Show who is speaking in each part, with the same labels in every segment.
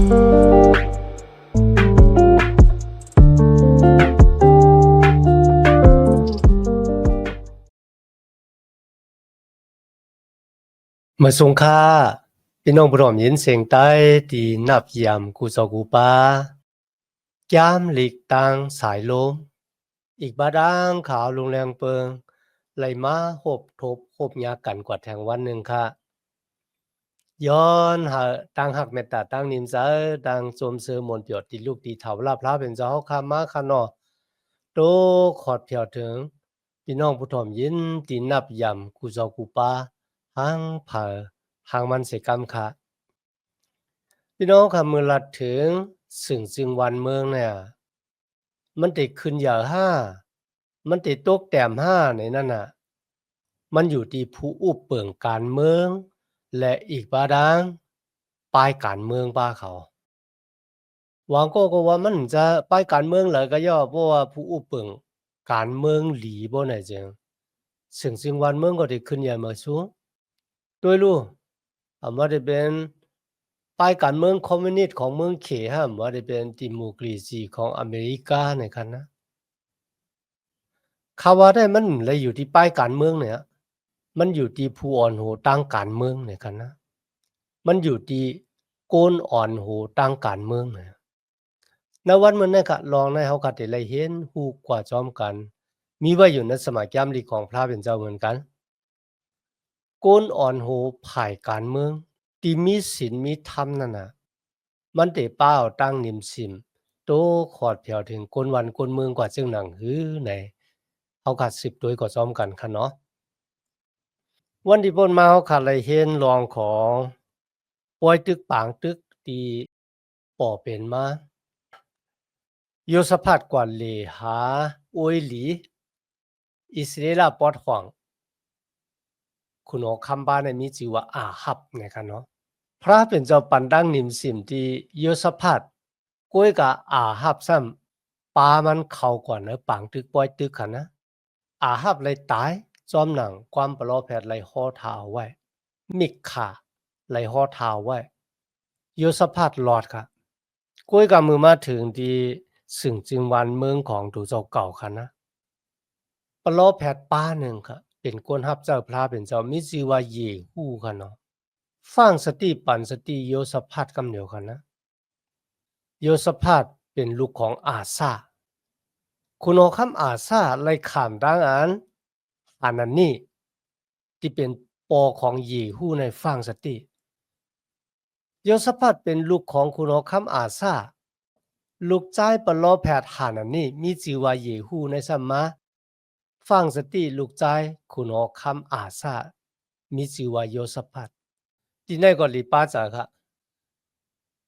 Speaker 1: มาส่งค่าพี่น้องพร้อมยินเสียงใต้ตีนับยำกูสอกูปาย้ำหลีกตังสายลมอีกบาดังขาวลงแรงเปิงไหลมาหบทบหบยากันกว่าแทงวันหนึ่งค่ะย้อนหาตั้งหักเมตตาตั้งนิมสาตั้งสมเสือมนเปียดตีลูกตีเถาลาพระเป็นเจ้าข้ามาค่ะเนาะโตขอดเพียวถึงพี่น้องผู้ถ่อมยินตีนับยำกูสอกูปาหังเผอหังมันเสกรรมค่ะพี่น้องค่ะมือลัดถึงสึ่งจึงวันเมืองเนี่ยมันติดขึ้นอย่างมันติดตกแต้มในนั่นน่ะมันอยู่ที่ผู้อุปเปิงการเมืองและอีกบาดังปลายการเมืองบ้าเขาหวังก็ว่ามันจะปลายการเมืองเลยก็ย่อเพราะว่าผู้อุปเปิงการเมืองหลีบ่ไหนจังสึ่งจึงวันเมืองก็ได้ขึ้นอย่างมาสูงด้วยรู้ว่าได้เป็นปลายการเมืองคอมมิวนิสต์ของเมืองเขว่าได้เป็นดิโมคราซีของอเมริกาในคันนะข่าวว่าได้มันเลยอยู่ที่ปลายการเมืองเนี่ยมันอยู่ที่ผู้อ่อนโหตั้งการเมืองในคันนะมันอยู่ที่โกนอ่อนโหตั้งการเมืองเนี่ยณวันมื้อนี้ก็ลองให้เฮาก็ได้เห็นฮู้กว่าจอมกันมีไว้อยู่ในสมัยยามลีของพระเป็นเจ้าเหมือนกันโกนอ่อนโหฝ่ายการเมืองที่มีศีลมีธรรมนั่นน่ะมันได้ป้าวตั้งนิมสิมโตขอดเพียวถึงกนวันกนเมืองกว่าจึงหนังหือไหนเฮาก็สืบโดยก็ซ้อมกันค่ะเนาะวันที่ผ่านมาเฮาก็ได้เห็นรองของปอยตึกปางตึกที่ป่อเป็นมาโยสภาพกว่าเลหาอวยหลีอิสราเอลปอดขวางคุณอคำบ้านในมีชื่อว่าอาหับนะคะเนาะพระเป็นเจ้าปันดังนิมสิมที่โยสภาพก้วยกับอาหับซ้ำปามันเข้ากว่าเนอะปางตึกปอยตึกค่ะนะอาหับเลยตายจอมหนังความปลอแผดเลยห่อเท้าไว้มิกขาเลยห่อเท้าไว้โยสภาพหลอดค่ะก้วยกับมือมาถึงที่สึ่งจึงวันเมืองของถูเจ้าเก่าค่ะนะปลอแผดป้าหนึ่งค่ะเป็นคนฮับเจ้าพระเป็นเจ้ามิชื่อว่าเยฮู้ค่ะเนาะฟังสติปันสติโยสภาพกำเดียวกันนะโยสภาพเป็นลูกของอาซาคุณอคำอาซาไล่ขามดังอันนั้นนี่ที่เป็นปอของเยฮู้ในฟังสติโยสภาพเป็นลูกของคุณอคำอาซาลูกใจปลอแผดหานันนี่มีชื่อว่าเยฮู้ในสัมมาฟังสติลูกใจคุณอคำอาซามีชื่อว่าโยสภาพที่ไหนก็ลีป้าจ๋าค่ะ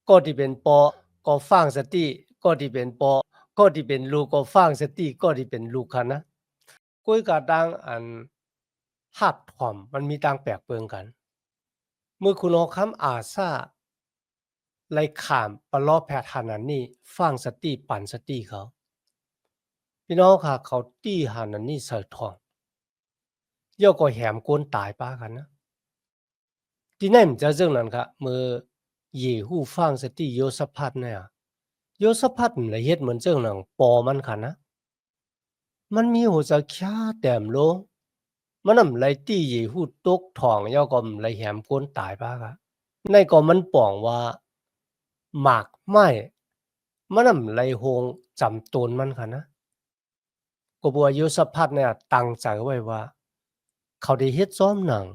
Speaker 1: ก็ที่เป็นปอก็ฟังสติก็ที่เป็นปอก็ที่เป็นลูกก็ฟังสติก็ที่เป็นลูกค่ะนะกุ้ยกะดังอันหับถอมมันมีต่างแปลกเปิงกันเมื่อคุณอคำอาซาไล่ขามปลอแผดหานันนี่ฟังสติปั่นสติเขาพี่น้องค่ะเขาตี้หานันนี่ใส่ทองย่อก็แหมกวนตายป้ากันนะที่นั่นจะเรื่องนั้นค่ะเมื่อเยฮู้ฟังสติโยสภัทเนี่ยโยสภัทละเฮ็ดเหมือนเจ้าหนังปอมันค่ะนะมันมีหัวจะค่าแต้มลงมันนำไหลตี้เยฮู้ตกทองย่อก็ไหลแหมกวนตายป้าค่ะในก็มันป้องว่าหมากไม้มันนำไหลโฮงจำตนมันค่ะนะก็บ่ว่าโยสภัทเนี่ยตั้งใจไว้ว่าเขาได้เฮ็ดซ้อมหนัง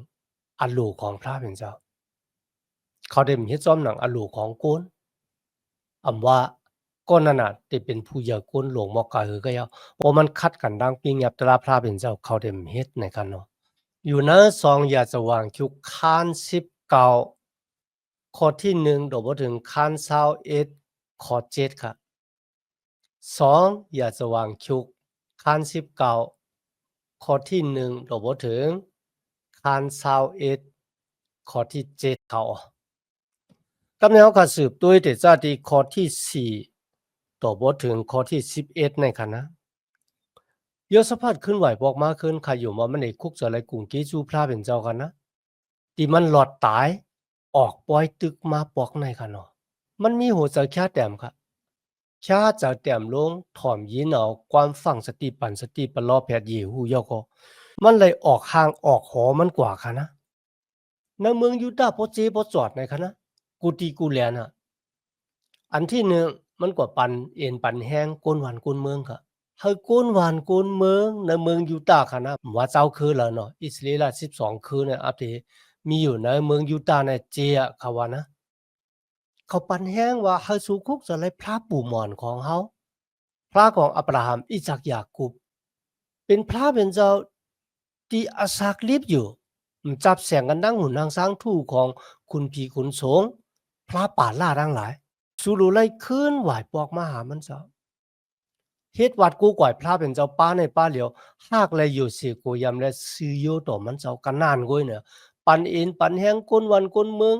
Speaker 1: อันลูกของพระเป็นเจ้าเขาได้เฮ็ดซ้อมหนังอันลูกของโกนว่าก้นนั่นน่ะได้เป็นผู้ใหญ่ก้นหลวงมอกกะหือก็ยาเพราะมันคัดกันดังปิงยับตราพระเป็นเจ้าเขาได้เฮ็ดในกันเนาะอยู่นะซองอยากจะวางคิวคาน19ข้อที่1ดอกบ่ถึงคาน21ข้อ7ค่ะ2อยากจะวางคิวคาน19ข้อที่1ดอกบ่ถึงคาน21ข้อที่7เขากำแนวก็สืบด้วยแต่จาที่ข้อที่4ต่อบทถึงข้อที่11ในคณะยศพัฒขึ้นไหวบอกมาขึ้นขอยู่มามันในคุกจะไรกรุงกีจูพระเป็นเจ้ากันนะที่มันหลอดตายออกปล่อยตึกมาปอกในกันเนาะ มันมีหัวใจแค่แต้มค่ะแค่จะแต้มลงถ่อมยีนเอาความฝังสติปันสติปะลอแพทย์เยหูยอก็มันเลยออกห่างออกหอมันกว่าค่ะนะในเมืองยูดาห์บ่เจบ่จอดในค่ะนะกูตีกูแลน่ะอันที่หนึ่งมันกว่าปันเอ็นปันแห้งก้นหวานก้นเมืองค่ะเฮาก้นหวานก้นเมืองในเมืองยูดาห์ค่ะนะว่าเจ้าคือแล้วเนาะอิสราเอล12คืนเนี่ยอัปเดตมีอยู่ในเมืองยูดาห์เนี่ยเจอะเขาว่านะ เขาปันแห้งว่าเฮาสู่คุกจะไล่พระปู่หมอนของเฮาพระของอับราฮัมอิซักยากุบเป็นพระเป็นเจ้าที่อาศักลิบอยู่จับแสงกันดังหุ่นนางสร้างทู่ของคุณพี่คุณสงฆ์พระป่าล่าทั้งหลายสู่รู้ไล่ขึ้นไหวปอกมาหามันเจ้าเฮ็ดวัดกูก่อยพระเป็นเจ้าป้าในป้าเหลียวหากเลยอยู่สิกูยำและซื้อโยต่อมันเจ้ากันนานก้อยเนี่ยปันเอ็นปันแห้งก้นวันก้นเมือง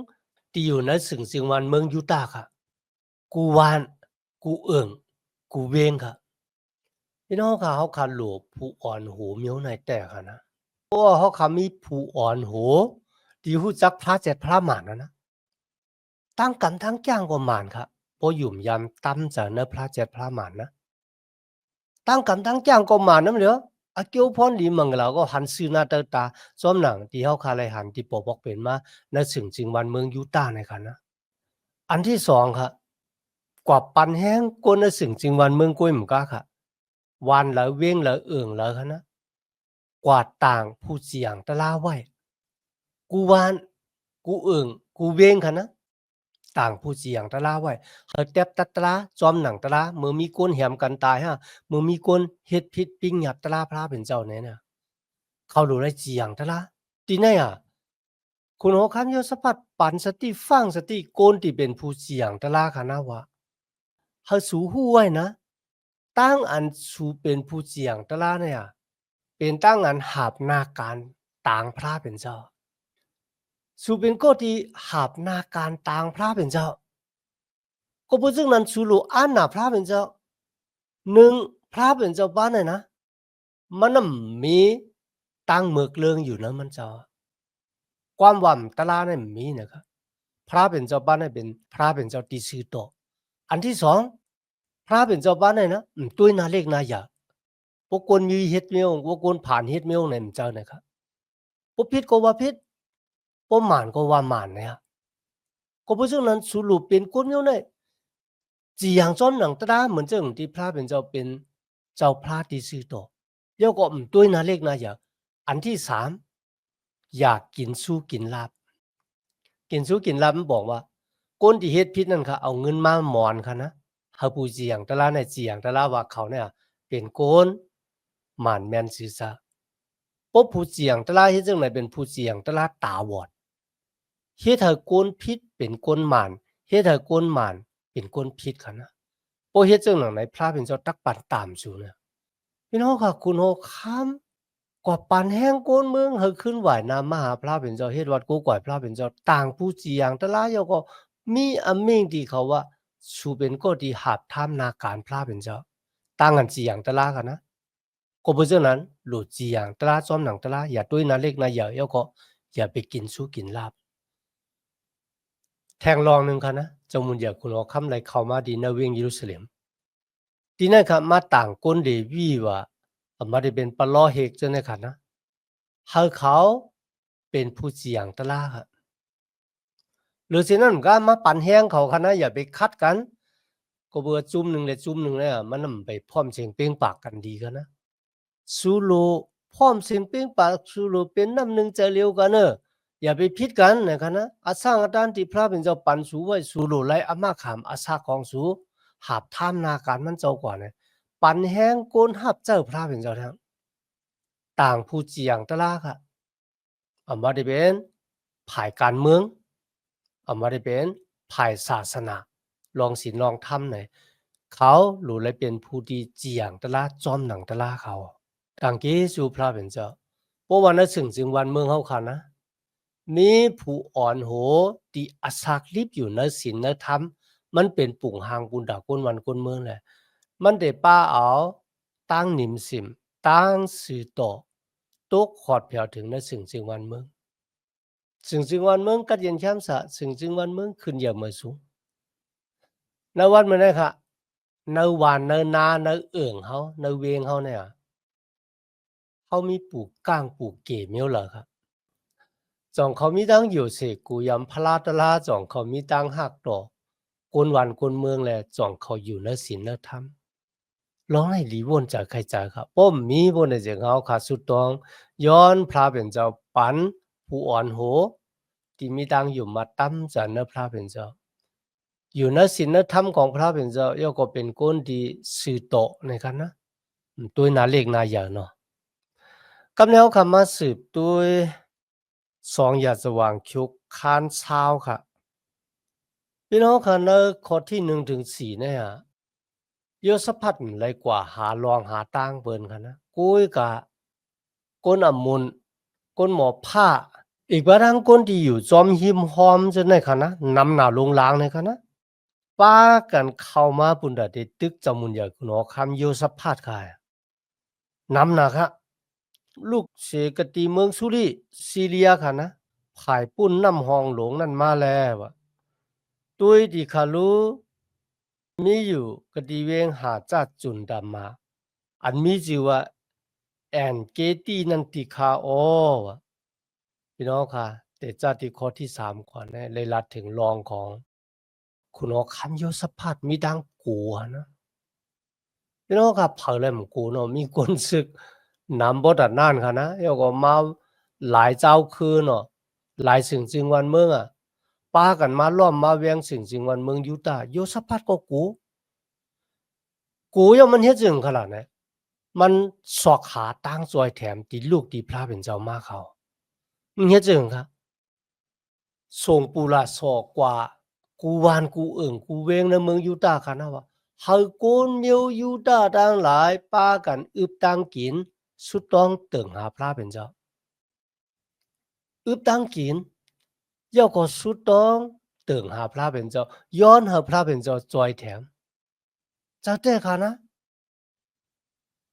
Speaker 1: ที่อยู่ในสึงวันเมืองยูตาห์ค่ะ กูวานกูเอิ่งกูเวงค่ะพี่น้องค่ะเขาคันโหลผู้อ่อนโหเมียวในแต่ค่ะนะเพราะว่าเขาคำมีผู้อ่อนโหที่รู้จักพระเจ็ดพระหมานนะตั้งกันทั้งจ้างก็หมานค่ะพอหยุ่มยำตั้มจะเนพระเจ็ดพระหมานนะตั้งกันทั้งจ้างก็หมานนะเหรออาเกียวพรดีมังเราก็หันซื้อหน้าเตอตาซ้อมหนังที่เขาคาเลยหันที่ปอบอกเป็นมาในสึงจึงวันเมืองยูตาห์ในค่ะนะอันที่สองค่ะกว่าปันแห้งกวนในสึงจึงวันเมืองกล้วยหมกาค่ะ วันละเว้งละเอิ่งละคะนะกวาดต่างผู้เสียงตะลาไว้กูวานกูเอิ่งกูเว้งคะนะต่างผู้เสียงตะลาไว้เฮาแต๊บตัดตะลาจอมหนังตะลาเมื่อมีคนแหมกันตายฮะเมื่อมีคนเฮ็ดผิดปิ้งหยัดตะลาพระเป็นเจ้าแน่น่ะเขารู้ได้เจียงตะลาติไหนอะคุณโอคันโยสะพัดปันสติฟังสติโกนที่เป็นผู้เสียงตะลาคะนะวะเฮาสูฮู้ไว้นะ ตั้งอันสูเป็นผู้เจียงตะลาเนี่ยเป็นตั้งอันหาบนาการต่างพระเป็นเจ้าสูเป็นก็ที่หาบนาการต่างพระเป็นเจ้าก็เพราะฉะนั้นสูรู้อันน่ะพระเป็นเจ้าหนึ่งพระเป็นเจ้าบ้านน่ะนะมันน่ะมีตั้งเมือกเลืองอยู่นะมันเจ้าความหว่ำตะลาเนี่ยมีนะครับพระเป็นเจ้าบ้านเนี่ยเป็นพระเป็นเจ้าที่ซื่อต่ออันที่สองพระเป็นเจ้าบ้านเนี่ยนะตุ้ยนาเล็กนาใหญ่ พวกคนมีเฮ็ดแมวพวกคนผ่านเฮ็ดแมวนั่นเจ้านะครับพวกผิดก็ว่าผิดพวกหมานก็ว่าหมานเนี่ยก็เพราะฉะนั้นสรุปเป็นคนเดียวเนี่ยจีอย่างจ้อนหนังตราเหมือนเจ้าที่พระเป็นเจ้าเป็นเจ้าพระที่ซื่อต่อแล้วก็ด้วยนาเล็กนาอย่างอันที่สามอยากกินสู้กินลาบกินสู้กินลาบมันบอกว่าคนที่เฮ็ดผิดนั่นค่ะเอาเงินมาหมอนค่ะนะเฮาผู้เจียงตะลาเนี่ยเจียงตะลาว่าเขาเนี่ยเป็นโกนหมานแม่นซื่อซะ ปบผู้เจียงตะลาเฮ็ดจั่งใดเป็นผู้เจียงตะลาตาบอดเฮ็ดให้คนผิดเป็นคนหมานเฮ็ดให้คนหมานเป็นคนผิดค่ะนะบ่เฮ็ดจั่งใดพระเป็นเจ้าตักปันตามสู่เนี่ยพี่น้องค่ะคุณโฮค้ำกว่าปันแห้งโกนเมืองเฮาขึ้นไหวน้ำมหาพระเป็นเจ้าเฮ็ดวัดกูก่อยพระเป็นเจ้าต่างผู้เจียงตะลายอก็มีอันเม่งที่เขาว่าสู่เป็นก็ที่หาบท่ามนาการพระเป็นเจ้าต่างกันเจียงตะลากันนะ ก็เพราะฉะนั้นหลุดจีอย่างตลาดซ้อมหนังตลาดอย่าด้วยนาเล็กนาใหญ่แล้วก็อย่าไปกินสู้กินลาบแทงลองหนึ่งค่ะนะจมุนอยากคุณเอาคำไรเข้ามาดีนาเวียงเยรูซาเล็มที่นั่นครับมาต่างก้นเดวีว่ามาได้เป็นปลอเฮกจนในค่ะนะเขาเป็นผู้เสียงตลาดครับหรือสินั้นก็มาปั่นแห้งเขาค่ะนะอย่าไปคัดกันก็เบื่อจุ่มหนึ่งเลยจุ่มหนึ่งเลยมันนำไปพร้อมเสียงเป้งปากกันดีกันนะ สูโลพร้อมเสียงเป้งปากสูโลเป็นน้ำหนึ่งใจเร็วกันเนอะอย่าไปพิดกันนะครับนะอาสร้างอาจารย์ที่พระเป็นเจ้าปันสูไว้สูโลไลอามาขามอาซาของสูหาบท่ามนาการมันเจ้ากว่าเนี่ยปันแห้งโกนหับเจ้าพระเป็นเจ้าทั้งต่างผู้เจียงตะลาค่ะอามาได้เป็นภายการเมืองอามาได้เป็นภายศาสนาลองศีลลองธรรมไหนเขาหรือเลยเป็นผู้ที่เจียงตะลาจอมหนังตะลาเขา ต่างกีสู่พระเป็นเจ้าเพราะวันนั้นสึงจึงวันเมืองเฮาคันนะมีผู้อ่อนโหที่อาศักลิบอยู่ในศีลในธรรมมันเป็นปุ่งหางกุนดากุนวันกุนเมืองแหละมันได้ป้าเอาตั้งนิมสิมตั้งสื่อต่อตกขอดแผ่วถึงในสึงจึงวันเมืองสึงจึงวันเมืองกัดเย็นแคมสะสึงจึงวันเมืองขึ้นอย่ามาสูง ในวัดมื้อนี้ค่ะในหวานในนาในเอิ้งเฮาในเวงเฮาเนี่ยเฮามีปลูกก้างปลูกเก๋เมียวเหรอครับจ่องเขามีตั้งอยู่เสกูยำพลาตะลาจ่องเขามีตั้งหักดอกกวนหวานกวนเมืองแลจ่องเขาอยู่ในศีลในธรรมร้องให้หลีวนจากใครจากครับป้อมมีบนในเสียงเฮาขาดสุดตองย้อนพระเป็นเจ้าปันผู้อ่อนโหที่มีตั้งอยู่มาตั้มจากเนพระเป็นเจ้าอยู่ในศีลในธรรมของพระเป็นเจ้าย่อก็เป็นคนที่สื่อโตะในกันนะตัวนาเล็กนาใหญ่เนาะ กำแนวคำมาสืบด้วยสองอย่าสว่างชุกค้านเช้าค่ะพี่น้องค่ะในข้อที่1 ถึง 4เนี่ยยศพัดไรกว่าหาลองหาตั้งเปินค่ะนะกุ้ยกะก้นอมุนก้นหมอผ้าอีกบางก้นที่อยู่จอมหิมหอมจะในค่ะนะนำหนาลงล้างในค่ะนะป้ากันเข้ามาปุ่นดาเดตึกจามุนอยากหนอคำโยสพัดค่ะนำนะคะลูกเสกตีเมืองสุริซีเรียค่ะนะผายปุ้นน้ำหองหลงนั่นมาแล้วอะตุยดีคาลูมีอยู่กตีเวงหาจัดจุนดามาอันมีจิว่าแอนเกตีนันติคาโอวะพี่น้องค่ะแต่จัดที่ข้อที่3ก่อนนะเลยลัดถึงรองของคุณอคันโยสพัดมีดังกัวนะพี่น้องค่ะเผาเลยหมกูเนาะมีคนศึกนำบทนั่นค่ะนะเดี๋ยวก็มาหลายเจ้าคืนเนาะหลายสิ่งจริงวันเมืองป้ากันมาล้อมมาเวียงสิ่งจริงวันเมืองยูตาโยสพัดก็กูยังมันเฮ็ดจึงขนาดไหนมันสอกหาตั้งซอยแถมติลูกตีพระเป็นเจ้ามาเขามันเฮ็ดจึงครับส่งปูละสอกกว่ากูวานกูเอิ่งกูเวงในเมืองยูตาค่ะนะว่าเฮาโกนเมียวยูตาทั้งหลายป้ากันอึบตังกินสุดต้องเติ่งหาพระเป็นเจ้าอึบตังกิน要ก็สุดต้องเติ่งหาพระเป็นเจ้าย้อนหาพระเป็นเจ้าจอยแถมเจ้าแต่ค่ะนะ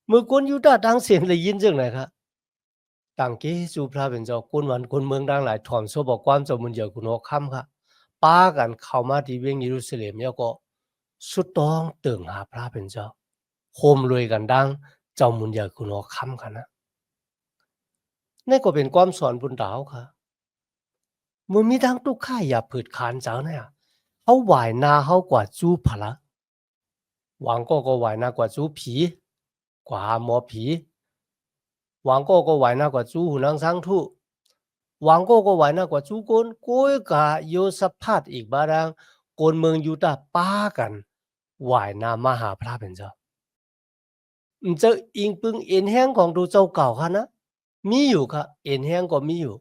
Speaker 1: เมื่อคนยูตาตั้งเสียงได้ยินจังไหนครับต่างเกสู่พระเป็นเจ้าคนวันคนเมืองดังหลายถ่อมโซบอกความเจ้ามุนเยกุนอค่ำค่ะป้ากันเข้ามาที่เวียงเยรูซาเล็มแล้วก็สุดต้องเติ่งหาพระเป็นเจ้าโฮมรวยกันดังเจ้ามุนเยกุนอค่ำค่ะนะนี่ก็เป็นความสอนบุญดาวค่ะมือมีดังตุกข่ายอย่าผืดขานเจ้าเนี่ยเขาไหวนาเขากว่าจู้พละหวังก็ไหวหนากว่าจู้ผีกว่าหมอผีหวังก็ไหวหนากว่าจู้หูนางสังทุหวังก็ไหวหนากว่าจู้โกนโกยกะโยสพัดอีกบาดังโกนเมืองยูตาป้ากันไหวนามาหาพระเป็นเจ้าเจ้าอิงปึงเอ็นแห้งของดูเจ้าเก่าค่ะนะมีอยู่ค่ะเอ็นแห้งก็มีอยู่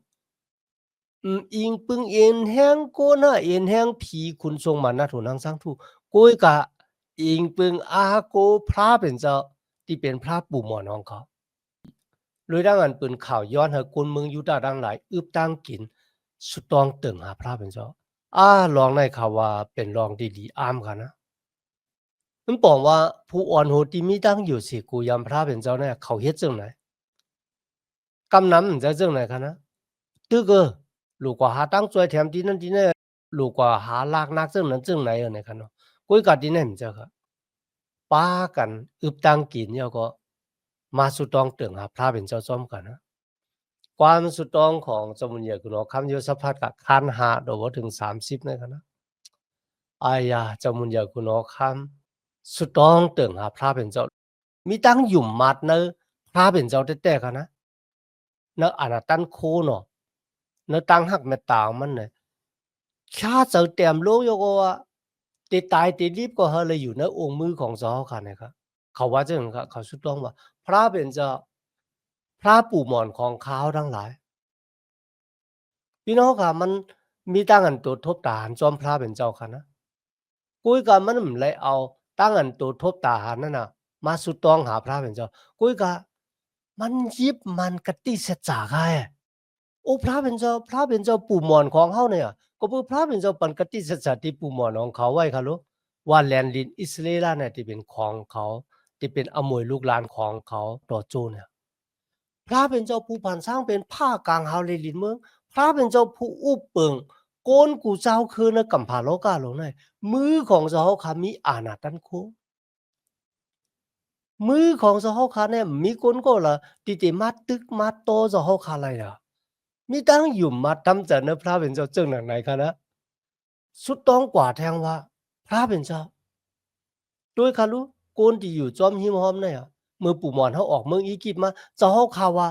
Speaker 1: อิงปึงเอ็นแห้งโกนะเอ็นแห้งผีคุณทรงมานะถูนางสังทุโกยกะอิงปึงอาโกพระเป็นเจ้าที่เป็นพระปู่หมอนของเขาเลยดังอันปืนข่าวย้อนให้คนเมืองยูดาห์ดังหลายอึบตั้งกินสุดต้องเติ่งหาพระเป็นเจ้าลองในข่าวว่าเป็นรองดีๆอ้ามค่ะนะมันบอกว่าผู้อ่อนโหดที่มีตั้งอยู่สิกูยำพระเป็นเจ้าเนี่ยเขาเฮ็ดจังไหนกำนำมันจะจังไหนคะนะตึก如果下当做甜啲นั่นที่เนี่ย如果下ลากนักจังนั้นจังไหนเนี่ยคะเนาะกุยกะที่เนี่ยมันจะค่ะป้ากันอึบตั้งกินแล้วก็มาสุดต้องเติ่งหาพระเป็นเจ้าซ้อมกันนะ ความสุดต้องของสมุนเหยกุนอคำโยสพัดกับคันหาโดว่าถึง30นะครับนะอายาจมุนเหยกุนอคำสุดต้องเติ่งหาพระเป็นเจ้ามีตั้งหยุ่มมัดเนอพระเป็นเจ้าแต่ๆกันนะเนออนาตันโคเนาะเนอตั้งหักแม่ตางมันเนี่ยข้าเจ้าเต็มโลกโยกว่าติตายติรีบก็เฮเลยอยู่ในองค์มือของเจ้าค่ะนะครับเขาว่าจังครับเขาสุดต้องว่าพระเป็นเจ้าพระปู่หมอนของเขาทั้งหลาย พี่น้องค่ะมันมีตั้งอันตัวทบตาหารจอมพระเป็นเจ้าค่ะนะกุยกะมันเลยเอาตั้งอันตัวทบตาหารนั่นน่ะมาสุดต้องหาพระเป็นเจ้ากุยกะมันยิบมันกะติเสจาไงโอ้พระเป็นเจ้าพระเป็นเจ้าปู่หมอนของเฮาเนี่ยก็เพื่อพระเป็นเจ้าปันกะติเสจาที่ปู่หมอนของเขาไว้ค่ะลูกว่าแลนดินอิสราเอลเนี่ยที่เป็นของเขาที่เป็นอมวยลูกหลานของเขาต่อโจเนี่ย พระเป็นเจ้าผู้ผ่านสร้างเป็นผ้ากลางเฮาเลยลินเมืองพระเป็นเจ้าผู้อุปเปิงโก โกนกูเจ้าคือนะกัมพาโลกาโลไนมือของเจ้าค่ะมีอานาตันโคมือของเจ้าค่ะเนี่ยมีคนก็ละติติมาตึกมาโตเจ้าค่ะอะไรอ่ะมีตั้งอยู่มาทำจากเนพระเป็นเจ้าจึงหนังไหนคะนะสุดต้องกว่าแทงว่าพระเป็นเจ้าด้วยค่ะรู้โกนที่อยู่จอมหิมหอมเนี่ยเมื่อปู่หมอนเขาออกเมืองอียิปต์มาเจ้าค่ะว่า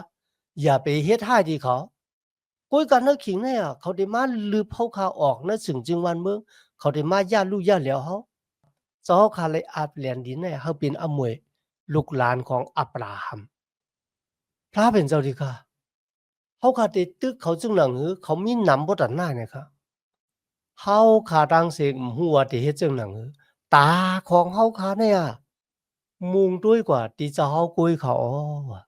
Speaker 1: อย่าไปเฮ็ดให้ดีเขาก้อยกันนักขิงเนี่ยเขาได้มาลืบเขาขาออกนะสึงจึงวันเมืองเขาได้มาญาติลูกญาติแล้วเขาเจ้าค่ะเลยอาบเหรียญดินเนี่ยเขาเป็นอมวยลูกหลานของอับราฮัมพระเป็นเจ้าดีค่ะเขาขาได้ตึกเขาจึงหนังหือเขามีนำบ่ตัดหน้าเนี่ยค่ะเฮาขาดังเสกหัวที่เฮ็ดจึงหนังหือตาของเฮาขาเนี่ยมุงด้วยกว่าที่เจ้าเฮากุยเขาอ้อว่ะ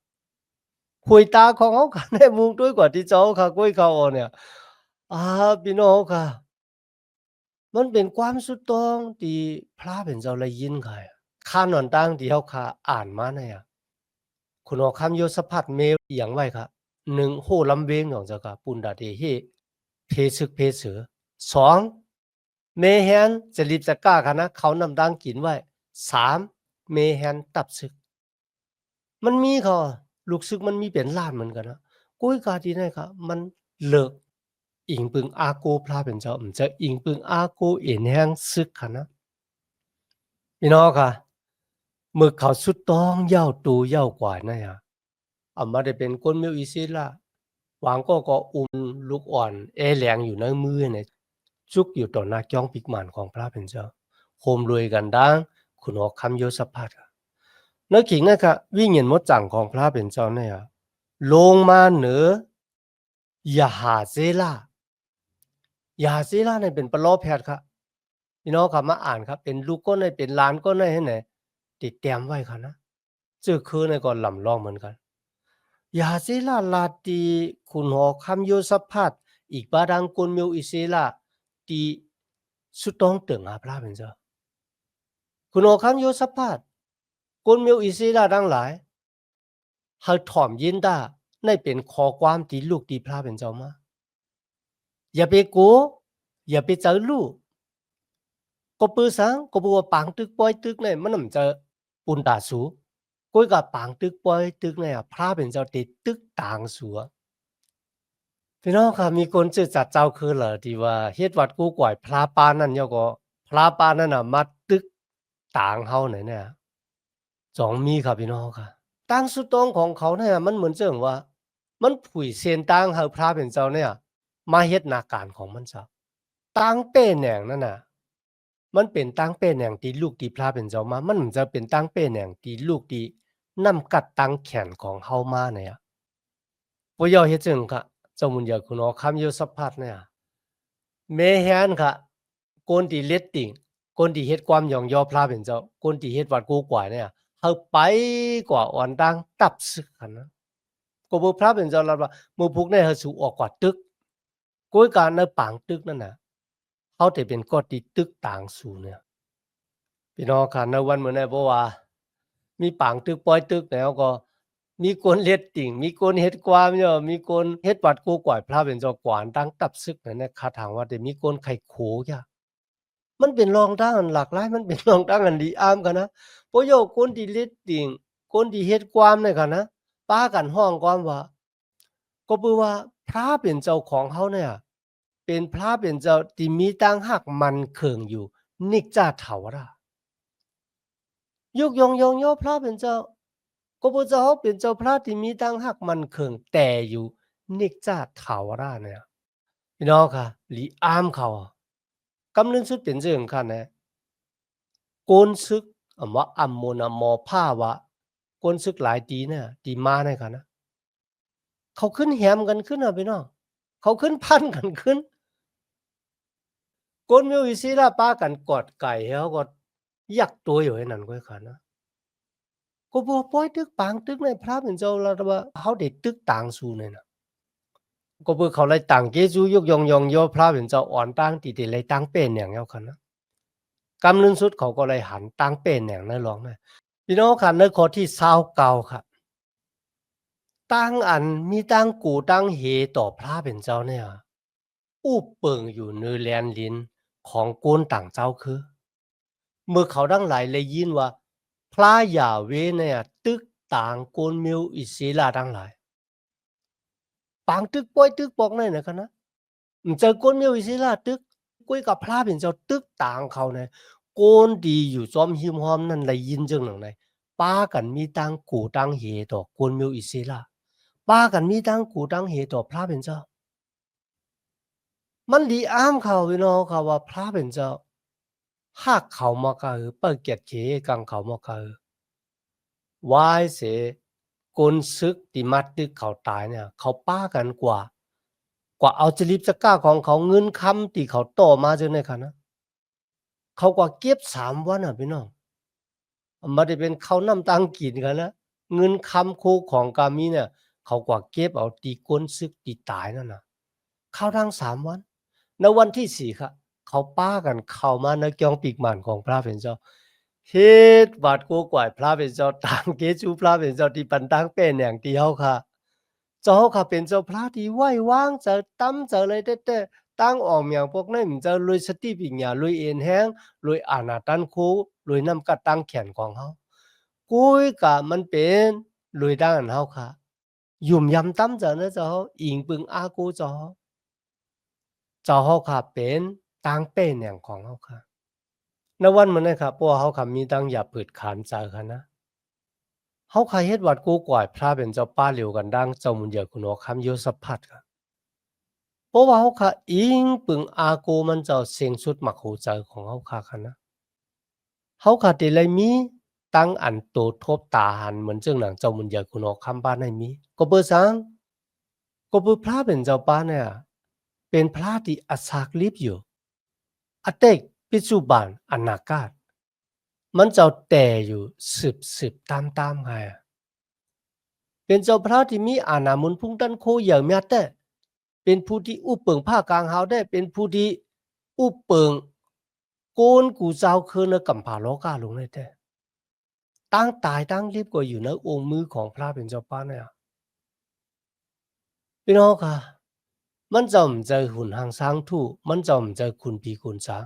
Speaker 1: ขุยตาของเฮาขาเนี่ยมุงด้วยกว่าที่เจ้าขากุยเขาอ้อเนี่ยอาพี่น้องค่ะมันเป็นความสุดโต่งที่พระเป็นเจ้าได้ยินค่ะข้านอนตั้งที่เฮาขาอ่านมาเนี่ยคุณเอาคำโยสภัทเมอิหยังไว้ค่ะ1โหลำเวงของเจ้าค่ะปุณดาเทเฮเพศึกเพเสือ2เมแฮนจะรีบจะกล้าค่ะนะเขานำดังกินไว้3เมแฮนตับศึกมันมีเขาลูกศึกมันมีเป็นล้านเหมือนกันนะกุ้ยกาที่ไหนค่ะมันเลิกอิงปึงอาโกพระเป็นเจ้าจะอิงปึงอาโกเอ็นแห่งศึกค่ะนะพี่น้องค่ะมึกเขาสุดต้องเย้าตูเย้ากว่านะฮะอามาได้เป็นคนเมียวอีซิล่ะหวังก็อุ้มลูกอ่อนแหลงอยู่ในมือเนี่ยจุกอยู่ต่อหน้าจ้องปิกหมันของพระเป็นเจ้าโคมรวยกันดังคุณออกคำโยสภัทนักขิงนะครับวิ่งเห็นมดจังของพระเป็นเจ้าเนี่ยลงมาเหนือยาหาเซลายาเซลาเนี่ยเป็นปลอแพทย์ครับพี่น้องครับมาอ่านครับเป็นลูกก็ในเป็นล้านก็ในให้ไหนติดแต้มไว้ครับนะเจอคือในก่อนลำลองเหมือนกันยาเซลาลาตีคุณหอคำโยสภัทอีกบาดังกลเมียวอิเซลาตีสุดต้องเตึงหาพระเป็นเจ้าคุณหอคำโยสภัทกลเมียวอิเซลาดังหลายเขาถ่อมยินได้ในเป็นขอความตีลูกตีพระเป็นเจ้ามาอย่าไปโกอย่าไปเจอลูกก็ปือสังก็บัวปางตึกปอยตึกเนี่ยมันนำจะปุนตาสูก้อยกับปางตึกปอยตึกเนี่ยพระเป็นเจ้าติดตึกต่างสัวพี่น้องค่ะมีคนชื่อจัดเจ้าคือเหรอที่ว่าเฮ็ดวัดกูก่อยพระปานนั่นยก็พระปานนั่นน่ะมาตึกต่างเฮาเนี่ยจองมีครับพี่น้องค่ะตั้งสุดตรงของเขาเนี่ยมันเหมือนเจิงว่ามันผุยเซียนตั้งเฮาพระเป็นเจ้าเนี่ยมาเฮ็ดหน้าการของมันซะตั้งเป้แหน่งนั่นน่ะมันเป็นตั้งเป้แหน่งที่ลูกที่พระเป็นเจ้ามามันจะเป็นตั้งเป้แหน่งที่ลูกที่นำกัดตั้งแขนของเฮามาเนี่ยบ่ยอเฮ็ดจึงค่ะเจ้ามุนอยากคุณออคำอยู่สัพพัดเนี่ยแม่แฮนค่ะคนที่เล็ดติ่งคนที่เฮ็ดความหยองยอพระเป็นเจ้าคนที่เฮ็ดวัดกูกว่าเนี่ยเฮาไปกว่าอ่อนดังตับซึกคั่นนะก็บ่พระเป็นเจ้าลัดว่ามื้อพุกเนี่ยเฮาสู่ออกกว่าตึกโกยการในปางตึกนั่นน่ะเฮาได้เป็นกอที่ตึกต่างสู่เนี่ยพี่น้องค่ะในวันมื้อนี้บ่ว่ามีปางตึกปอยตึกแล้วก็มีคนเฮ็ดติ่งมีคนเฮ็ดความย่อมีคนเฮ็ดวัดกูกว่าพระเป็นเจ้ากวานดังตับซึกนั่นน่ะคาถางว่าได้มีคนไข้โขจ้ะ มันเป็นรองทางอันหลากหลายมันเป็นรองทางอันดีอามกันนะเพราะโยคนที่เล็ดติ่งคนที่เฮ็ดความเนี่ยกันนะป้ากันห้องความว่าก็คือว่าพระเป็นเจ้าของเขาเนี่ยเป็นพระเป็นเจ้าที่มีตั้งหักมันเคิงอยู่นิกจาเถาระยกยองยองย่อพระเป็นเจ้าก็บ่เจ้าเป็นเจ้าพระที่มีตั้งหักมันเคิงแต่อยู่นิกจาเถาระเนี่ยพี่น้องค่ะหลีอามเขากำนึงสุดเป็นเรื่องคันนะโกนซึกว่าอัมโมนะหมอผ้าวะโกนซึกหลายตีเนี่ยตีมาเนี่ยค่ะนะเขาขึ้นแหมกันขึ้นอะพี่น้องเขาขึ้นพันกันขึ้นโกนมิวอิศิราป้ากันกอดไก่เขาก็ยักตัวอยู่ให้นั่นก็ค่ะนะก็บ่ปล่อยตึกปางตึกในพระเป็นเจ้าแล้วว่าเขาได้ตึกต่างสู่เนี่ยนะก็เพื่อเขาเลยต่างเกจูยกยองยองโยพระเป็นเจ้าอ่อนตั้งตีเลยตั้งเป็นอย่างเงี้ยค่ะนะกำนึงสุดเขาก็เลยหันตั้งเป็นอย่างนั้นร้องนะพี่น้องค่ะในข้อที่29ค่ะตั้งอันมีตั้งกูตั้งเหต่อพระเป็นเจ้าเนี่ย อู้เปิงอยู่เนื้อแลนลินของโกนต่างเจ้าคือเมื่อเขาทั้งหลายเลยยินว่าพระยาเวเนี่ยตึกต่างโกนมิวอิสลาทั้งหลายปางตึกป้อยตึกปอกนั่นนะกันนะเจอโกนมิวอิสลาตึกก้วยกับพระเป็นเจ้าตึกต่างเขาเนี่ยโกนดีอยู่จอมหิมหอมนั่นเลยยินจังหนังไหนป้ากันมีตังกูตังเฮต่อโกนมิวอิสลาป้ากันมีตังกูตังเฮต่อพระเป็นเจ้ามันดีอ้ามเขาพี่น้องเขาว่าพระเป็นเจ้าหากเขามากะเปิดเกียรติเขกังเขามากะวายเสกลซึกติมัดตึกเขาตายเนี่ยเขาป้ากันกว่าเอาจริบจะกล้าของเขาเงินคำที่เขาต่อมาจนในขณะเขากว่าเก็บ3 วันพี่น้องไม่ได้เป็นเขาน้ำตังกินกันนะเงินคำโคของกามีเนี่ยเขากว่าเก็บเอาตีก้นซึกตีตายนั่นนะเข้าทั้ง3 วันในวันที่4ครับเขาป้ากันเข้ามาในกองปีกหมันของพระเป็นเจ้าเฮ็ดบาดกูกว่าพระเป็นเจ้าต่างเกจูพระเป็นเจ้าที่ปันตังเป็นอย่างเดียวค่ะเจ้าค่ะเป็นเจ้าพระที่ไหว้วางจะตั้มจะเลยแต่ตั้งออกอย่างพวกนั้นจะลุยสติปัญญาลุยเอ็นแห้งลุยอานาตันคูลุยน้ำกัดตั้งแขนของเขากุ้ยกะมันเป็นลุยด้านเขาค่ะยุ่มยำตั้มจะนะเจ้าอิงปึงอากูเจ้าเขาค่ะเป็นตังเป็นอย่างของเขาค่ะในวันมันนะครับเพราะว่าเขาค่ะมีตั้งอย่าผืดขานใจค่ะนะเขาค่ะเฮ็ดวัดกูกว่าพระเป็นเจ้าป้าเหลียวกันดังเจ้ามุนเดียคุณโอคำโยสพัดค่ะเพราะว่าเขาค่ะอิงปึงอากูมันเจ้าเสียงสุดหมักหูใจของเขาค่ะนะเขาค่ะที่เลยมีตั้งอันโตทบตาหันเหมือนเจ้าหนังเจ้ามุนเดียคุณโอคำบ้านให้มีก็เบอร์สังก็เบอร์พระเป็นเจ้าป้าเนี่ยเป็นพระที่อาศักลิบอยู่อเตกปัจจุบันอนาคตมันเจ้าแต่อยู่สืบตามไงเป็นเจ้าพระที่มีอาณามุนพุ่งตันโคอย่างมีแต่เป็นผู้ที่อุปเปิงผ้ากลางเฮาได้เป็นผู้ที่อุปเปิงโกนกูเจ้าคือในกัมพาโลกาลงเลยแต่ตั้งตายตั้งรีบกว่าอยู่ในองค์มือของพระเป็นเจ้าป้าเนี่ยพี่น้องค่ะมันจะไม่ใจหุ่นหางสร้างทู่มันจะไม่ใจคุณปีคุณสาง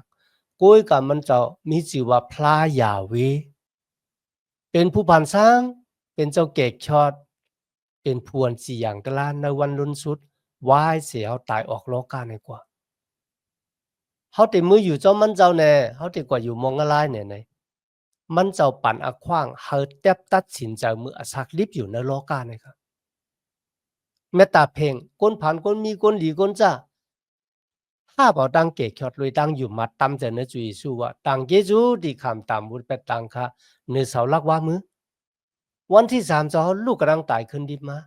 Speaker 1: ก้อยกันมันจะมีชื่อว่าพระยาเวเป็นผู้ผ่านสร้างเป็นเจ้าเกกชอดเป็นพวนสี่อย่างตะลานในวันลุนสุดวายเสียเอาตายออกโลกาในกว่าเขาติมืออยู่เจ้ามันเจ้าแน่เขาติกว่าอยู่มองอะไรเนี่ยไหนมันเจ้าปั่นอขว้างเฮาแทบตัดสินใจมืออสักลิบอยู่ในโลกาเนี่ยครับแม้แต่เพลงก้นผ่านก้นมีก้นหลีก้นจ้าถ้าบอกดังเกะขอดเลยดังอยู่มัดตำจะเนื้อจุยสู้ว่าดังเยจูดีคำตามบุญเป็ดตังค่ะเนื้อเสาลักว่ามือวันที่3จะลูกกำลังตายขึ้นดิบมา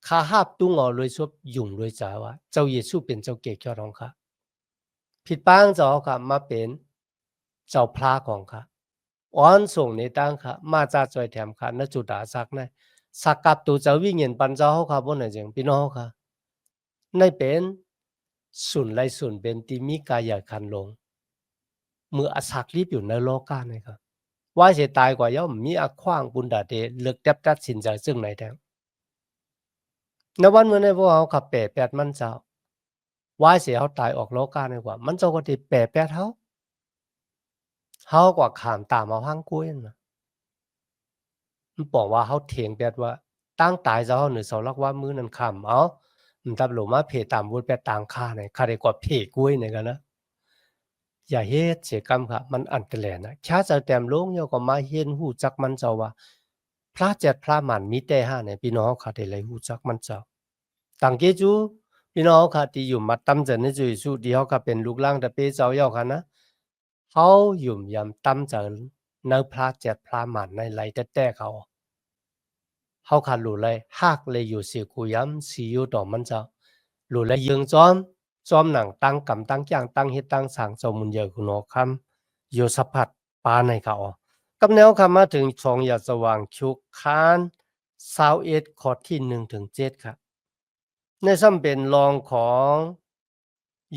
Speaker 1: ข้าหาบตุ้งเอาเลยซบยุ่งเลยจ้าว่าเจ้าเยซูเป็นเจ้าเกะขอดของค่ะผิดป้างจะเอาค่ะมาเป็นเจ้าพระของค่ะอ้อนส่งในตั้งค่ะมาจากจอยแถมค่ะนจุดาสักในสักกับตัวเจ้าวิ่งเงินปันเจ้าเขาค่ะบนไหนจังพี่น้องค่ะในเป็นส่วนไรส่วนเป็นที่มีกายคันลงมืออสักรีบอยู่ในโลกาเนี่ยครับว่าเสียตายกว่าย่อมมีอขว้างบุญดาเดเลือกตัดสินใจซึ่งไหนแทงในวันเมื่อในพวกเขาขับแปดมันเจ้าว่าเสียเขาตายออกโลกาเนี่ยกว่ามันเจ้าก็ติแปดเขากว่าขามตามเอาห้างกุ้ยนะมันบอกว่าเขาเถียงแปดว่าตั้งตายเจ้าหรือเสาลักว่ามือนั้นขามเอามันตับหลมาเพตามบุญแปดต่างค่าเนี่ยค่าได้กว่าเพกุ้ยเนี่ยกันนะอย่าเฮ็ดเสียกรรมค่ะมันอันตรายนะชาจะแต้มลงโยก็มาเห็นหูจักมันเจ้าว่าพระเจ็ดพระหมันมีแต่ห้าเนี่ยพี่น้องค่ะได้เลยหูจักมันเจ้าต่างเกจูพี่น้องค่ะที่อยู่มาตำจะในจุยสู้เดียวค่ะเป็นลูกล่างแต่เปเจ้าเยาค่ะนะเขาอยู่ยำตำจะในพระเจ็ดพระหมันในไหลแต่เขาค่ะหลุเลยหากเลยอยู่เสียกูย้ำสีอยู่ต่อมันเจ้าหลุเลยยิงจอมหนังตั้งกำตั้งย่างตั้งเฮ็ดตั้งสางเจ้ามุนเยอะคุณโอคำโยสะพัดปาในเขากับแนวคำมาถึงสองอย่าสว่างชุกคาน21ข้อที่1ถึง7ครับในซ้ำเป็นรองของ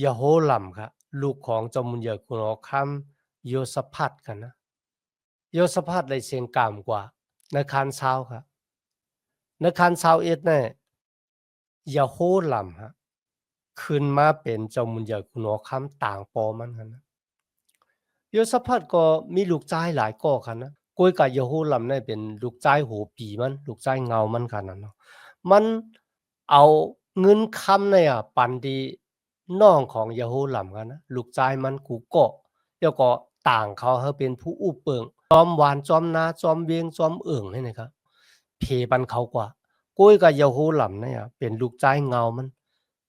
Speaker 1: ยะโฮลัมครับลูกของเจ้ามุนเยอะคุณโอคำโยสะพัดกันนะโยสะพัดเลยเสียงกามกว่าในคานเช้าครับในคาน21เนี่ยยะโฮลัมฮะ ขึ้นมาเป็นเจ้ามุนใหญ่คุณหอคำต่างปอมันกันนะโยสภัดก็มีลูกชายหลายก่อคันนะก้อยกับยะโฮลำนี่เป็นลูกชายโหปีมันลูกชายเงามันคันนั้นเนาะมันเอาเงินคำเนี่ยปันที่น้องของยะโฮลำกันนะลูกชายมันกูเกาะแล้วก็ต่างเขาให้เป็นผู้อู้เปิงจอมหวานจอมนาจอมเวียงจอมเอิ่งนี่นะครับเพปันเขากว่าก้อยกับยะโฮลำเนี่ยเป็นลูกชายเงา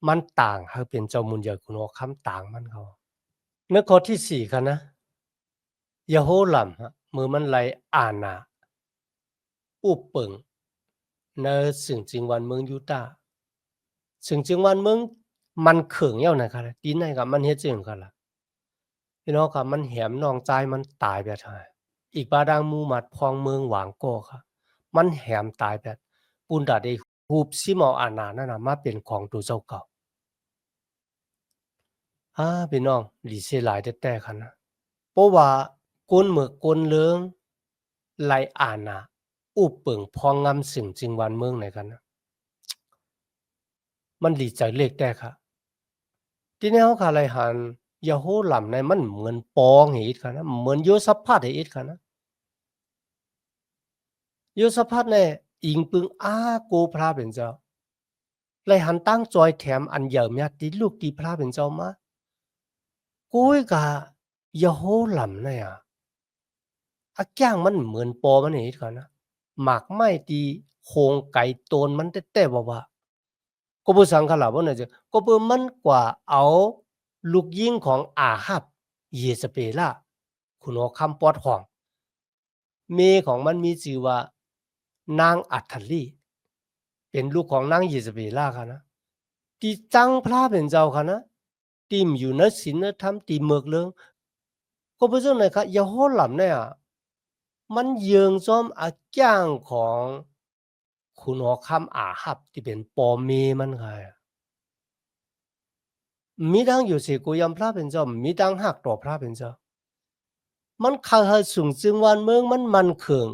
Speaker 1: มันต่างให้เป็นเจ้ามุนใหญ่คุณหอคำต่างมันเขาในข้อที่4คันนะยะโฮลำฮะมือมันไหลอานาอู้เปิงในสึงจึงวันเมืองยูตาห์สึงจึงวันเมืองมันเขิงเย้านะครับตีนไหนกับมันเฮ็ดจึงกันล่ะพี่น้องครับมันแหมน้องใจายมันตายแบบไหนอีกบาดางหมู่หมัดพองเมืองหวางโก้ครับมันแหมตายแบบปุนดาได้ฮูบซิเมาอานานั่นน่ะมาเป็นของตัวเจ้าเก่าพี่น้องดีเสียหลายแท้ๆคันนะเพราะว่ากนเหมือกกนเลืองไหลอานาอู้เปิงพองงำสึงจึงวันเมืองไหนกันนะมันหลีใจเลขแต่ค่ะทีนี้เขาขาไหลหันยาโฮลำในมันเหมือนปองเหตุค่ะนะเหมือนโยสัพพาเหตุค่ะนะโยสัพพาในอิงปึงโกพระเป็นเจ้าไหลหันตั้งจอยแถมอันเยอะมีติลูกตีพระเป็นเจ้ามากุ้ยกะยาโฮลำเนี่ยจ้างมันเหมือนปอมันเหตุค่ะนะหมากไม้ตีโคงไก่โตนมันแต่ว่าก็บ่สังขลาบ่น่ะจะก็เบิ่มันกว่าเอาลูกยิงของอาฮับเยซาเบลาคุณเอาคำปอดห้องเมของมันมีชื่อว่านางอัฏฐลีเป็นลูกของนางเยซาเบลาค่ะนะที่จังพระเป็นเจ้าค่ะนะที่อยู่ในศีลธรรมที่เมือกเรืองก็บ่จังไหนคะอย่าโหลำเนี่ยมันเยิงซ้อมจ้างของคุณหอคำอาฮับที่เป็นปอเมมันค่ะมีดังอยู่สิกูยำพระเป็นเจ้ามีดังหักต่อพระเป็นเจ้ามันคาให้สูงจึงวันเมืองมันเขิง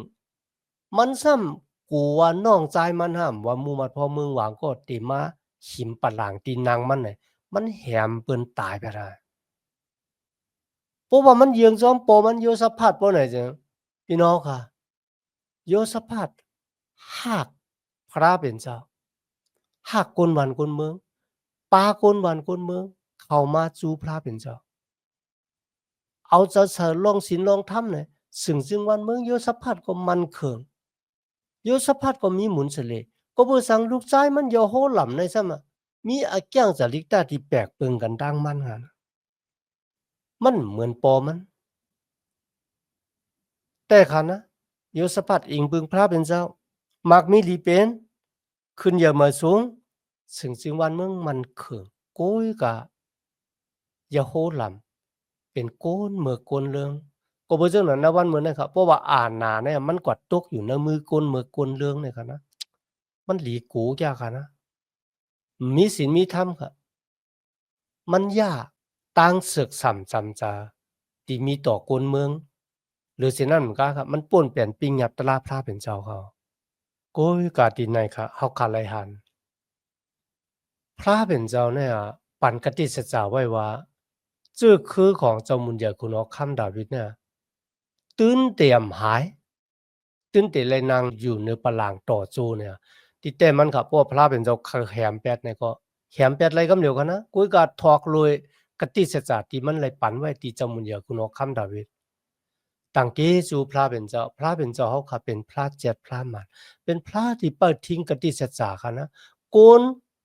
Speaker 1: มันซ้ำกูว่าน้องใจมันห้ามว่าหมู่มัดพอเมืองหวางก็ติมาหิมปะหลางตีนางมันน่ะมันแหมเปิ้นตายไปได้เพราะว่ามันเยืองซ้อมโปมันโยสะพัดบ่ไหนจังพี่น้องค่ะโยสะพัดหักพระเป็นเจ้าหักคนวันคนเมืองปาคนวันคนเมืองเข้ามาจูพระเป็นเจ้า เอาจะเสริญลองศีลลองธรรมเนี่ยซึ่งจึงวันเมืองโยสภัดก็มันเขิงโยสภัดก็มีหมุนเสลก็บ่สังลูกชายมันโยโหหลำในซะมะมีอาแก้งจริกตาที่แปลกเปิงกันดังมันหันมันเหมือนปอมันแต่คันนะโยสภัดอิงเบิงพระเป็นเจ้ามักมีลีเป็นขึ้นอย่ามาสูงซึ่งจึงวันเมืองมันเขิงโกยกะโยโหหลำเป็นโกนเมื่อโกนเรื่อง ก็บ่จังนั้นนะวันเหมือนนะครับเพราะว่าอ่านหนาเนี่ยมันกวาดตกอยู่ในมือกลมือกลเรื่องเนี่ยครับนะมันหลีกูยากอะนะมีศีลมีธรรมครับมันยากต่างศึกส่ำจำจาที่มีต่อกลเมืองหรือสินั้นเหมือนกันครับมันป่วนเปลี่ยนปิงยับตลาดพระเป็นเจ้าเขาโกยกาตินในครับเฮาขาดไหลหันพระเป็นเจ้าเนี่ยปันกติสัจจาไว้ว่าจื้อคือของเจ้ามุนใหญ่คุณออกคำดาวิดเนี่ยตื่นเตรียมหาย ตื่นเต้นเลยนางอยู่ในปลางต่อสู้เนี่ยที่แต่มันครับเพราะว่าพระเป็นเจ้าแหมแปดเนี่ยก็แหมแปดอะไรก็เดียวกันนะกุยก็ทอกเลยกติเสจาที่มันเลยปันไว้ที่จมุนยาคุณออกคำดาวิดตั้งเกจูพระเป็นเจ้าเขาค่ะเป็นพระเจ็ดพระมันเป็นพระที่เปิดทิ้งกติเสจาค่ะนะโกน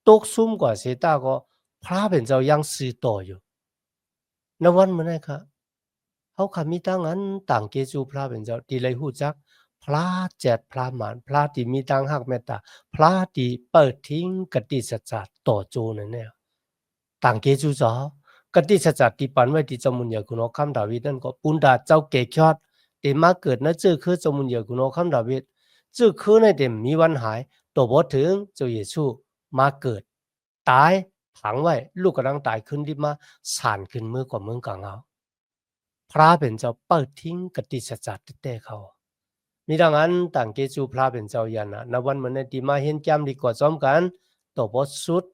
Speaker 1: ตกซุ่มกว่าเสตาก็พระเป็นเจ้ายังซื้อต่ออยู่ในวันมื้อนั้นค่ะเขาค่ะมีตั้งอันต่างเกจูพระเป็นเจ้าที่เลยฮู้จัก พระเจ็ดพระมารพระที่มีดังหักเมตตาพระที่เปิดทิ้งกติสัจจะต่อโจนั่นเนี่ยต่างเกจูจอกติสัจจะที่ปันไว้ที่จมุนยาคุณอคำดาวิดนั่นก็ปุนดาเจ้าเกคยอดเต็มมาเกิดนะจื้อคือจมุนยาคุณอคำดาวิดจื้อคือในเต็มมีวันหายตัวบ่ถึงเจ้าเยซูมาเกิดตายฝังไว้ลูกกำลังตายขึ้นที่มาสานขึ้นมือกว่าเมืองกลางเอาพระเป็นเจ้าเปิดทิ้งกติสัจจะแต่เขามีดังนั้นต่างเกจูพระเป็นเจ้ายันนะนวันเหมือนในที่มาเห็นแก้มดีกว่าซ้อมกันตัวบอสุด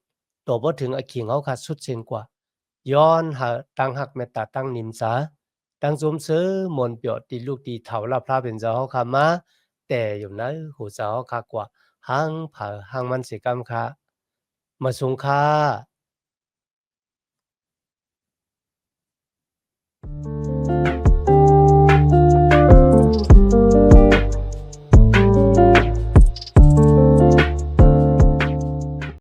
Speaker 1: ตัวบ่ถึงอะขิงเฮาค่ะสุดเส้นกว่าย้อนหาตั้งหักเมตตาตั้งนิมสาตั้งสมซื้อมนเปียวติลูกติเฒ่าลาพระเป็นเจ้าเฮาค่ะมาแต่อยู่ในหูเจ้าเฮาค่ะกว่าหังผาหังมันสิกรรมค่ะมาสุงค่า